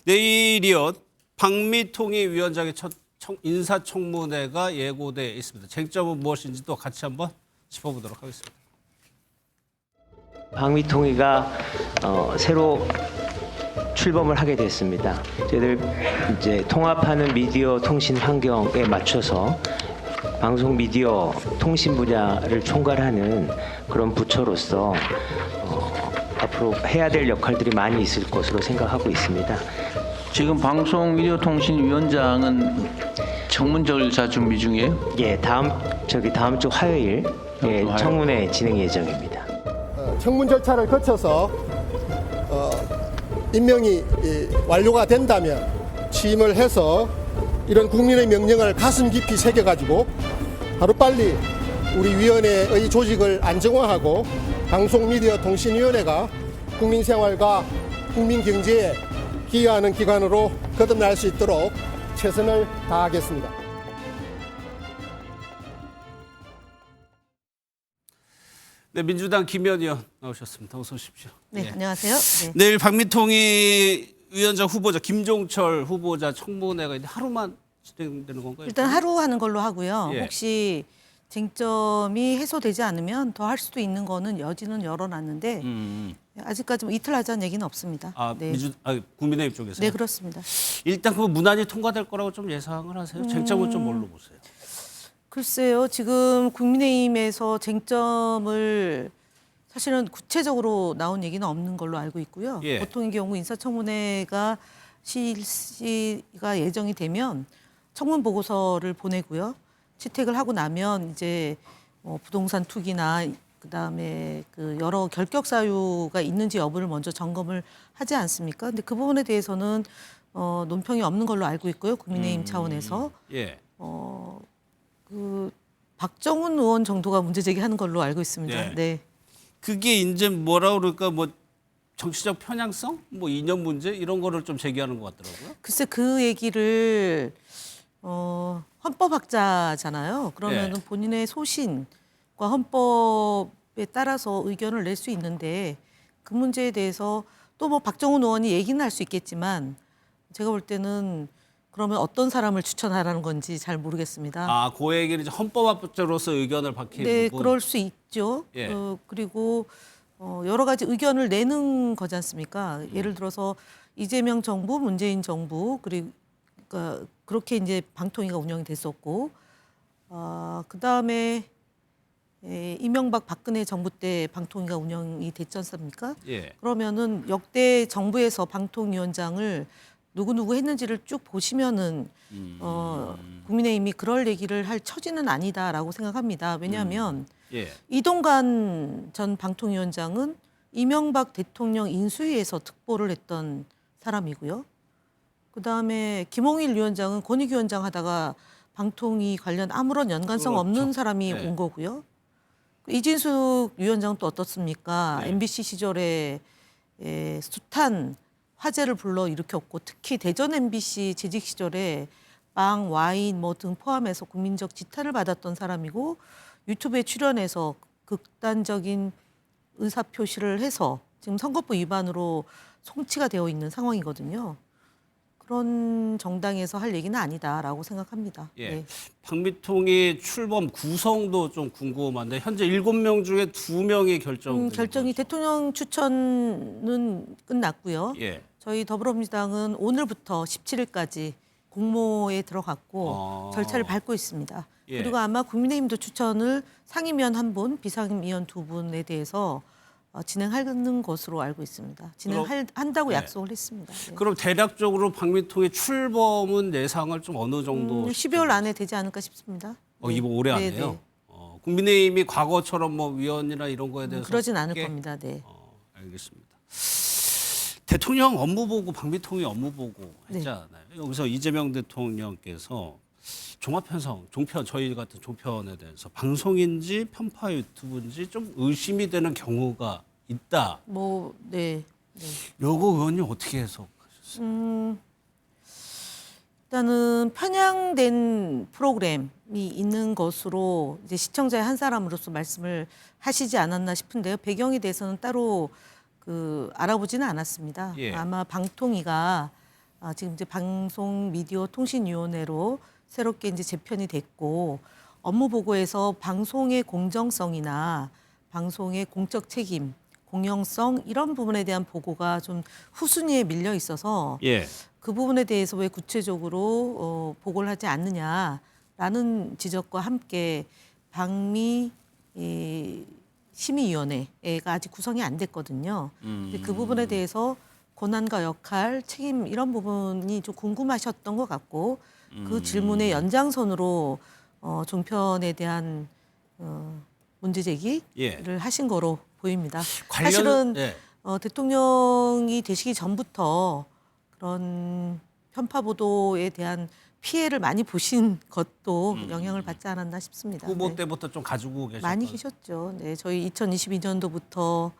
내일이요. 박미통이 위원장의 첫 인사청문회가 예고돼 있습니다. 쟁점은 무엇인지 또 같이 한번 짚어보도록 하겠습니다. 박미통이가 새로 출범을 하게 됐습니다. 저희들 이제 통합하는 미디어 통신 환경에 맞춰서 방송 미디어 통신 분야를 총괄하는 그런 부처로서 앞으로 해야 될 역할들이 많이 있을 것으로 생각하고 있습니다. 지금 방송미디어통신위원장은 청문 절차 준비 중이에요? 예, 다음 주 화요일 청문회 진행 예정입니다. 청문 절차를 거쳐서 임명이 완료가 된다면 취임을 해서 이런 국민의 명령을 가슴 깊이 새겨가지고 하루빨리 우리 위원회의 조직을 안정화하고 방송미디어통신위원회가 국민생활과 국민경제에 기여하는 기관으로 거듭날 수 있도록 최선을 다하겠습니다. 네, 민주당 김현 의원 나오셨습니다. 어서 오십시오. 네, 예. 안녕하세요. 네. 내일 박미통이 위원장 후보자 김종철 후보자 청문회가 이제 하루만 진행되는 건가요? 일단 하루 하는 걸로 하고요. 예. 혹시 쟁점이 해소되지 않으면 더 할 수도 있는 거는 여지는 열어놨는데 아직까지 뭐 이틀 하자는 얘기는 없습니다. 네. 국민의힘 쪽에서. 네, 그렇습니다. 일단 그 무난히 통과될 거라고 좀 예상을 하세요. 쟁점은 좀 뭘로 보세요? 글쎄요, 지금 국민의힘에서 쟁점을 사실은 구체적으로 나온 얘기는 없는 걸로 알고 있고요. 예. 보통의 경우 인사청문회가 실시가 예정이 되면 청문 보고서를 보내고요. 채택을 하고 나면 이제 부동산 투기나 그다음에 그 여러 결격 사유가 있는지 여부를 먼저 점검을 하지 않습니까? 근데 그 부분에 대해서는 논평이 없는 걸로 알고 있고요. 국민의힘 차원에서 예. 그 박정훈 의원 정도가 문제 제기하는 걸로 알고 있습니다. 네. 네. 그게 이제 뭐라 그럴까 뭐 정치적 편향성, 뭐 이념 문제 이런 거를 좀 제기하는 것 같더라고요. 글쎄 그 얘기를 헌법학자잖아요. 그러면은 네. 본인의 소신과 헌법에 따라서 의견을 낼 수 있는데 그 문제에 대해서 또 뭐 박정훈 의원이 얘기는 할 수 있겠지만 제가 볼 때는 그러면 어떤 사람을 추천하라는 건지 잘 모르겠습니다. 그 얘기는 이제 헌법학자로서 의견을 밝히는 네, 부분. 그럴 수 있죠. 예. 그리고 여러 가지 의견을 내는 거지 않습니까? 예를 들어서 이재명 정부, 문재인 정부 그리고 그러니까 그렇게 이제 방통위가 운영이 됐었고, 그 다음에 이명박 박근혜 정부 때 방통위가 운영이 됐지 않습니까? 예. 그러면은 역대 정부에서 방통위원장을 누구 했는지를 쭉 보시면은 국민의힘이 그럴 얘기를 할 처지는 아니다라고 생각합니다. 왜냐하면 예. 이동관 전 방통위원장은 이명박 대통령 인수위에서 특보를 했던 사람이고요. 그다음에 김홍일 위원장은 권익위원장 하다가 방통위 관련 아무런 연관성 그렇죠. 없는 사람이 네. 온 거고요. 이진숙 위원장은 또 어떻습니까? 네. MBC 시절에 숱한 화제를 불러 일으켰고 특히 대전 MBC 재직 시절에 빵, 와인 뭐 등 포함해서 국민적 지탄을 받았던 사람이고 유튜브에 출연해서 극단적인 의사표시를 해서 지금 선거법 위반으로 송치가 되어 있는 상황이거든요. 그런 정당에서 할 얘기는 아니다라고 생각합니다. 예. 네. 박미통이 출범 구성도 좀 궁금한데 현재 7명 중에 2명이 결정이 대통령 추천은 끝났고요. 예. 저희 더불어민주당은 오늘부터 17일까지 공모에 들어갔고 절차를 밟고 있습니다. 예. 그리고 아마 국민의힘도 추천을 상임위원 1분, 비상임위원 2분에 대해서 진행하는 것으로 알고 있습니다. 진행한다고 네. 약속을 했습니다. 네. 그럼 대략적으로 박미통의 출범은 예상을 좀 어느 정도 12월 안에 되지 않을까 싶습니다. 네. 이번 올해 네, 안에요? 네. 국민의힘이 과거처럼 뭐 위원이나 이런 거에 대해서 그러진 않을 크게- 겁니다. 네. 알겠습니다. 대통령 업무 보고 박미통이 업무 보고 했잖아요. 여기서 이재명 대통령께서 종합편성, 종편 저희 같은 종편에 대해서 방송인지 편파 유튜브인지 좀 의심이 되는 경우가 있다. 네. 요거 의원님 어떻게 해석하셨어요? 일단은 편향된 프로그램이 있는 것으로 이제 시청자의 한 사람으로서 말씀을 하시지 않았나 싶은데요. 배경에 대해서는 따로 알아보지는 않았습니다. 예. 아마 방통위가 지금 이제 방송 미디어 통신위원회로 새롭게 이제 재편이 됐고 업무 보고에서 방송의 공정성이나 방송의 공적 책임, 공영성 이런 부분에 대한 보고가 좀 후순위에 밀려 있어서 예. 그 부분에 대해서 왜 구체적으로 보고를 하지 않느냐라는 지적과 함께 방미 심의위원회가 아직 구성이 안 됐거든요. 근데 그 부분에 대해서 권한과 역할, 책임 이런 부분이 좀 궁금하셨던 것 같고 그 질문의 연장선으로 종편에 대한 문제 제기를 예. 하신 거로 보입니다. 관련- 사실은 예. 대통령이 되시기 전부터 그런 편파 보도에 대한 피해를 많이 보신 것도 영향을 받지 않았나 싶습니다. 후보 네. 때부터 좀 가지고 계셨던. 많이 계셨죠. 네, 저희 2022년도부터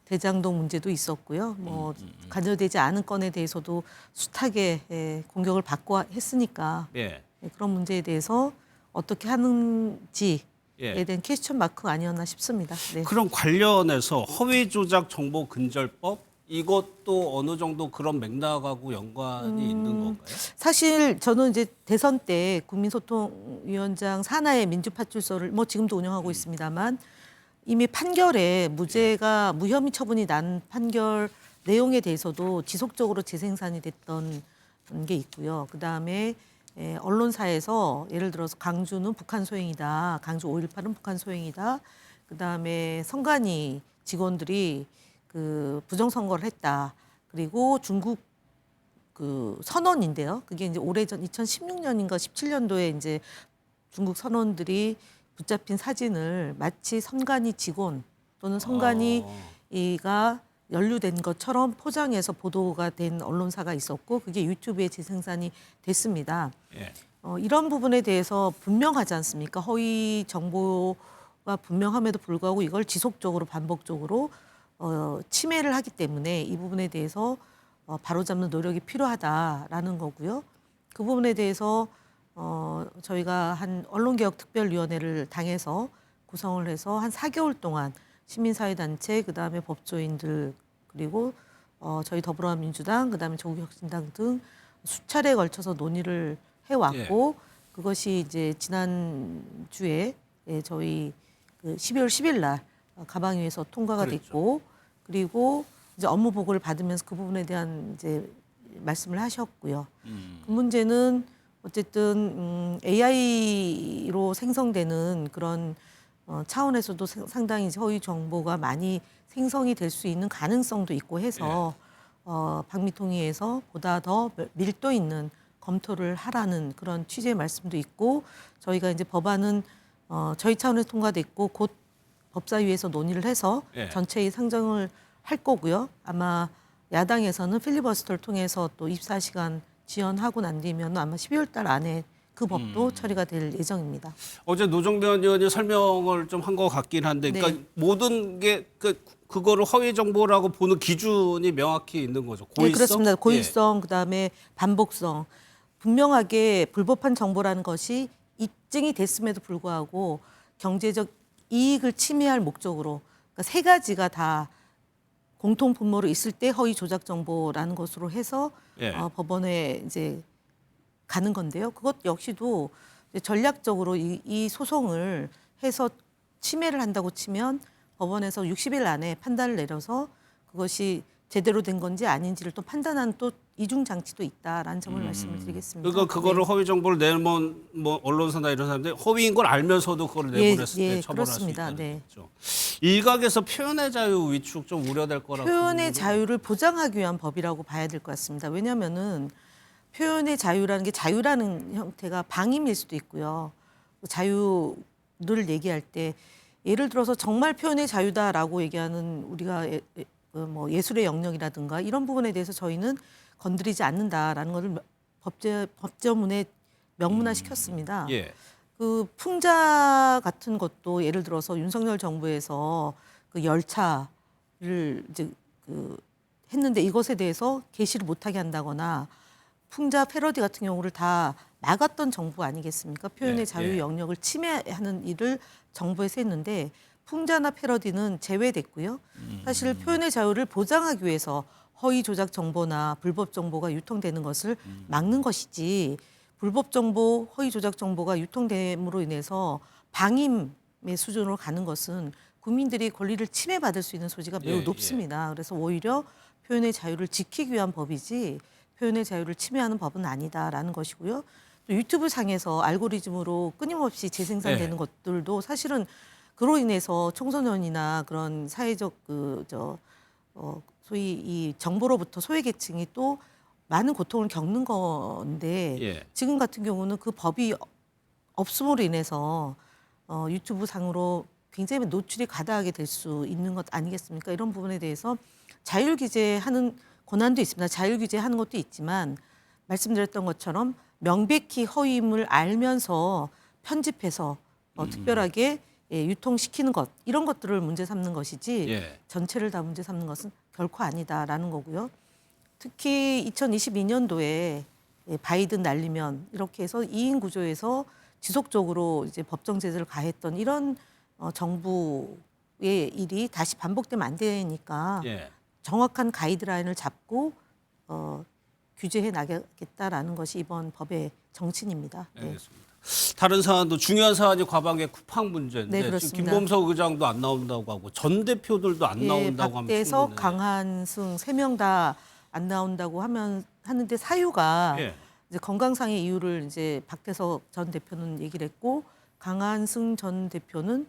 대장동 문제도 있었고요. 뭐 간절되지 않은 건에 대해서도 숱하게 공격을 받고 했으니까 예. 그런 문제에 대해서 어떻게 하는지에 예. 대한 퀘스천 마크 아니었나 싶습니다. 네. 그럼 관련해서 허위 조작 정보 근절법 이것도 어느 정도 그런 맥락하고 연관이 있는 건가요? 사실 저는 이제 대선 때 국민소통위원장 산하의 민주파출소를 뭐 지금도 운영하고 있습니다만 이미 판결에 무죄가 무혐의 처분이 난 판결 내용에 대해서도 지속적으로 재생산이 됐던 게 있고요. 그다음에 언론사에서 예를 들어서 강주는 북한 소행이다. 강주 5.18은 북한 소행이다. 그다음에 선관위 직원들이 그 부정선거를 했다. 그리고 중국 그 선언인데요. 그게 이제 오래전 2016년인가 17년도에 이제 중국 선원들이 붙잡힌 사진을 마치 선관위 직원 또는 선관위가 연루된 것처럼 포장해서 보도가 된 언론사가 있었고 그게 유튜브에 재생산이 됐습니다. 예. 이런 부분에 대해서 분명하지 않습니까? 허위 정보가 분명함에도 불구하고 이걸 지속적으로 반복적으로 침해를 하기 때문에 이 부분에 대해서 바로잡는 노력이 필요하다라는 거고요. 그 부분에 대해서 저희가 한 언론개혁특별위원회를 당해서 구성을 해서 한 4개월 동안 시민사회단체, 그다음에 법조인들 그리고 저희 더불어민주당, 그다음에 조국혁신당 등 수차례에 걸쳐서 논의를 해왔고 그것이 이제 지난주에 저희 그 12월 10일 날 가방위에서 통과가 그랬죠. 됐고 그리고 이제 업무 보고를 받으면서 그 부분에 대한 이제 말씀을 하셨고요. 그 문제는 어쨌든 AI로 생성되는 그런 차원에서도 상당히 허위 정보가 많이 생성이 될 수 있는 가능성도 있고 해서 방미통위에서 보다 더 밀도 있는 검토를 하라는 그런 취지의 말씀도 있고 저희가 이제 법안은 저희 차원에서 통과됐고 곧 법사위에서 논의를 해서 예. 전체의 상정을 할 거고요. 아마 야당에서는 필리버스터를 통해서 또 24시간 지연하고 난 뒤면 아마 12월 달 안에 그 법도 처리가 될 예정입니다. 어제 노정면 의원이 설명을 좀 한 것 같긴 한데, 그러니까 네. 모든 게 그거를 허위 정보라고 보는 기준이 명확히 있는 거죠. 고의성. 네, 그렇습니다. 고의성, 그다음에 반복성. 분명하게 불법한 정보라는 것이 입증이 됐음에도 불구하고 경제적 이익을 침해할 목적으로 그러니까 세 가지가 다 공통 분모로 있을 때 허위 조작 정보라는 것으로 해서 예. 법원에 이제 가는 건데요. 그것 역시도 이제 전략적으로 이 소송을 해서 침해를 한다고 치면 법원에서 60일 안에 판단을 내려서 그것이 제대로 된 건지 아닌지를 또 판단하는 또 이중 장치도 있다라는 점을 말씀을 드리겠습니다. 그러니까 그거를 허위 정보를 내면 뭐 언론사나 이런 사람들이 허위인 걸 알면서도 그걸 내보냈을 때 처벌할 그렇습니다. 수 있다는 네. 거죠. 일각에서 표현의 자유 위축 좀 우려될 거라고. 표현의 자유를 보장하기 위한 법이라고 봐야 될 것 같습니다. 왜냐하면은 표현의 자유라는 게 자유라는 형태가 방임일 수도 있고요. 자유를 얘기할 때 예를 들어서 정말 표현의 자유다라고 얘기하는 우리가 뭐 예술의 영역이라든가 이런 부분에 대해서 저희는 건드리지 않는다라는 것을 법제문에 명문화시켰습니다. 예. 그 풍자 같은 것도 예를 들어서 윤석열 정부에서 그 열차를 이제 그 했는데 이것에 대해서 게시를 못하게 한다거나 풍자 패러디 같은 경우를 다 막았던 정부 아니겠습니까? 표현의 예, 자유 예. 영역을 침해하는 일을 정부에서 했는데 풍자나 패러디는 제외됐고요. 사실 표현의 자유를 보장하기 위해서 허위 조작 정보나 불법 정보가 유통되는 것을 막는 것이지 불법 정보, 허위 조작 정보가 유통됨으로 인해서 방임의 수준으로 가는 것은 국민들이 권리를 침해받을 수 있는 소지가 매우 예, 높습니다. 그래서 오히려 표현의 자유를 지키기 위한 법이지 표현의 자유를 침해하는 법은 아니다라는 것이고요. 또 유튜브 상에서 알고리즘으로 끊임없이 재생산되는 예. 것들도 사실은 그로 인해서 청소년이나 그런 사회적 소위 이 정보로부터 소외계층이 또 많은 고통을 겪는 건데 예. 지금 같은 경우는 그 법이 없음으로 인해서 유튜브 상으로 굉장히 노출이 과다하게 될 수 있는 것 아니겠습니까? 이런 부분에 대해서 자율 규제하는 권한도 있습니다. 자율 규제하는 것도 있지만 말씀드렸던 것처럼 명백히 허위임을 알면서 편집해서 특별하게 유통시키는 것 이런 것들을 문제 삼는 것이지 예. 전체를 다 문제 삼는 것은 결코 아니다라는 거고요. 특히 2022년도에 바이든 날리면 이렇게 해서 2인 구조에서 지속적으로 이제 법정 제재를 가했던 이런 정부의 일이 다시 반복되면 안 되니까 예. 정확한 가이드라인을 잡고 규제해 나가겠다라는 것이 이번 법의 정신입니다. 네. 알겠습니다. 다른 사안도 중요한 사안이 과방의 쿠팡 문제인데 네, 지금 그렇습니다. 김범석 의장도 안 나온다고 하고 전 대표들도 안 나온다고 하면 박대석, 충분해. 강한승 3명 다 안 나온다고 하는데 사유가 예. 이제 건강상의 이유를 이제 박대석 전 대표는 얘기를 했고 강한승 전 대표는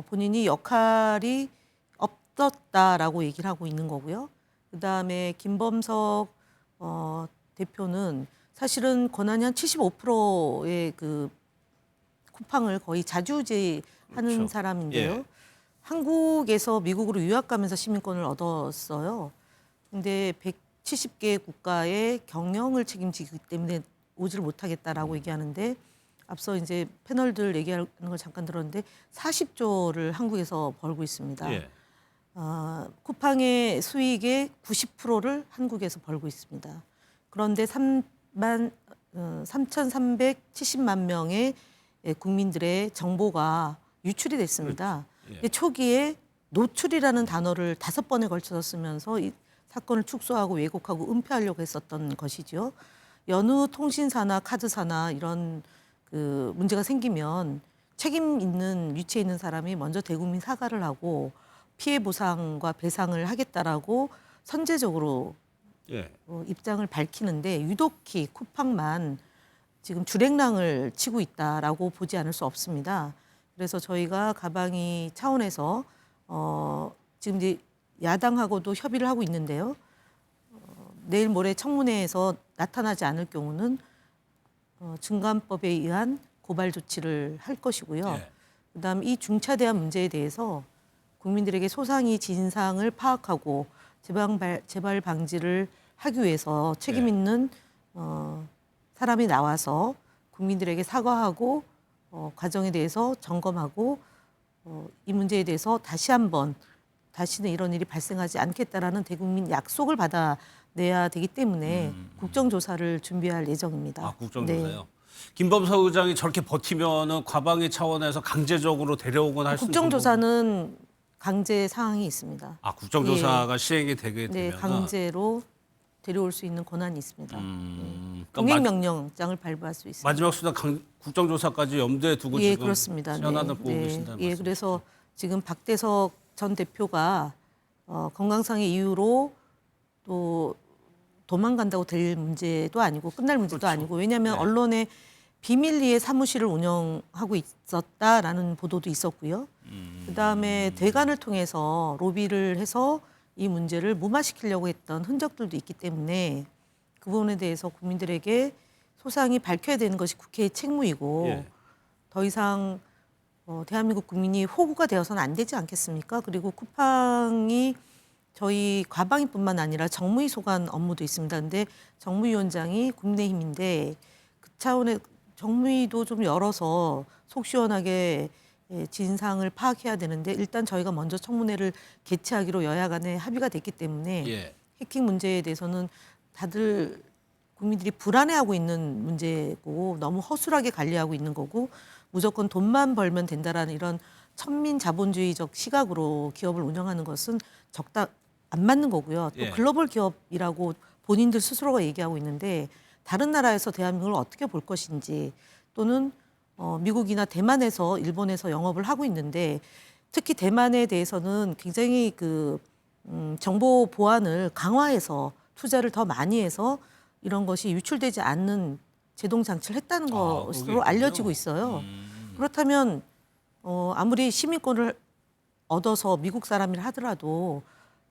본인이 역할이 없었다라고 얘기를 하고 있는 거고요. 그다음에 김범석 대표는 사실은 권한이 한 75%의 그 쿠팡을 거의 자주제하는 그렇죠. 사람인데요. 예. 한국에서 미국으로 유학 가면서 시민권을 얻었어요. 근데 170개 국가의 경영을 책임지기 때문에 오지를 못하겠다라고 얘기하는데 앞서 이제 패널들 얘기하는 걸 잠깐 들었는데 40조를 한국에서 벌고 있습니다. 예. 쿠팡의 수익의 90%를 한국에서 벌고 있습니다. 그런데 3,370만 명의 국민들의 정보가 유출이 됐습니다. 예. 근데 초기에 노출이라는 단어를 5번에 걸쳐서 쓰면서 이 사건을 축소하고 왜곡하고 은폐하려고 했었던 것이죠. 여느 통신사나 카드사나 이런 그 문제가 생기면 책임 있는 위치에 있는 사람이 먼저 대국민 사과를 하고 피해 보상과 배상을 하겠다라고 선제적으로 예. 입장을 밝히는데 유독히 쿠팡만 지금 주랭랑을 치고 있다라고 보지 않을 수 없습니다. 그래서 저희가 가방이 차원에서 지금 이제 야당하고도 협의를 하고 있는데요. 내일 모레 청문회에서 나타나지 않을 경우는 증감법에 의한 고발 조치를 할 것이고요. 예. 그다음 이 중차대한 문제에 대해서 국민들에게 소상히 진상을 파악하고 재발 방지를 하기 위해서 책임 있는 사람이 나와서 국민들에게 사과하고 과정에 대해서 점검하고 이 문제에 대해서 다시 한번 다시는 이런 일이 발생하지 않겠다라는 대국민 약속을 받아내야 되기 때문에 국정조사를 준비할 예정입니다. 아, 국정조사요. 네. 김범석 의장이 저렇게 버티면은 과방위 차원에서 강제적으로 데려오거나 할 수 있는 국정조사는 강제 사항이 있습니다. 아, 국정조사가 시행이 되게 네, 되면 강제로 데려올 수 있는 권한이 있습니다. 그러니까 공익명령장을 발부할 수 있습니다. 마지막 수단 국정조사까지 염두에 두고 예, 지금 그렇습니다. 시한안을 보고 계신다는 예, 말씀. 그래서 지금 박대석 전 대표가 건강상의 이유로 또 도망간다고 될 문제도 아니고 끝날 문제도 그렇죠. 아니고 왜냐하면 네. 언론에 비밀리에 사무실을 운영하고 있었다라는 보도도 있었고요. 그다음에 대관을 통해서 로비를 해서 이 문제를 무마시키려고 했던 흔적들도 있기 때문에 그 부분에 대해서 국민들에게 소상히 밝혀야 되는 것이 국회의 책무이고 예. 더 이상 대한민국 국민이 호구가 되어서는 안 되지 않겠습니까? 그리고 쿠팡이 저희 과방위뿐만 아니라 정무위 소관 업무도 있습니다. 근데 정무위원장이 국민의힘인데 그 차원의 정무위도 좀 열어서 속 시원하게 진상을 파악해야 되는데 일단 저희가 먼저 청문회를 개최하기로 여야 간에 합의가 됐기 때문에 예. 해킹 문제에 대해서는 다들 국민들이 불안해하고 있는 문제고 너무 허술하게 관리하고 있는 거고 무조건 돈만 벌면 된다라는 이런 천민 자본주의적 시각으로 기업을 운영하는 것은 안 맞는 거고요. 또 예. 글로벌 기업이라고 본인들 스스로가 얘기하고 있는데 다른 나라에서 대한민국을 어떻게 볼 것인지 또는 미국이나 대만에서 일본에서 영업을 하고 있는데 특히 대만에 대해서는 굉장히 그 정보 보안을 강화해서 투자를 더 많이 해서 이런 것이 유출되지 않는 제동 장치를 했다는 것으로 그게 알려지고 있어요. 그렇다면 아무리 시민권을 얻어서 미국 사람이라 하더라도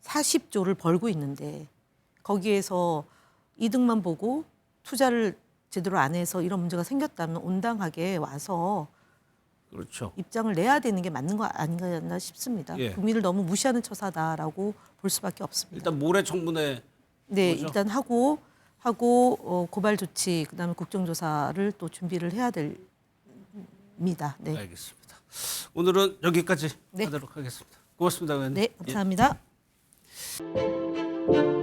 40조를 벌고 있는데 거기에서 이득만 보고 투자를 제대로 안 해서 이런 문제가 생겼다면 온당하게 와서 그렇죠. 입장을 내야 되는 게 맞는 거 아닌가 싶습니다. 예. 국민을 너무 무시하는 처사다라고 볼 수밖에 없습니다. 일단 모레 청문회 네, 거죠? 일단 하고 고발 조치 그다음에 국정조사를 또 준비를 해야 됩니다. 네, 알겠습니다. 오늘은 여기까지 네. 하도록 하겠습니다. 고맙습니다, 의원님. 네, 감사합니다. 예.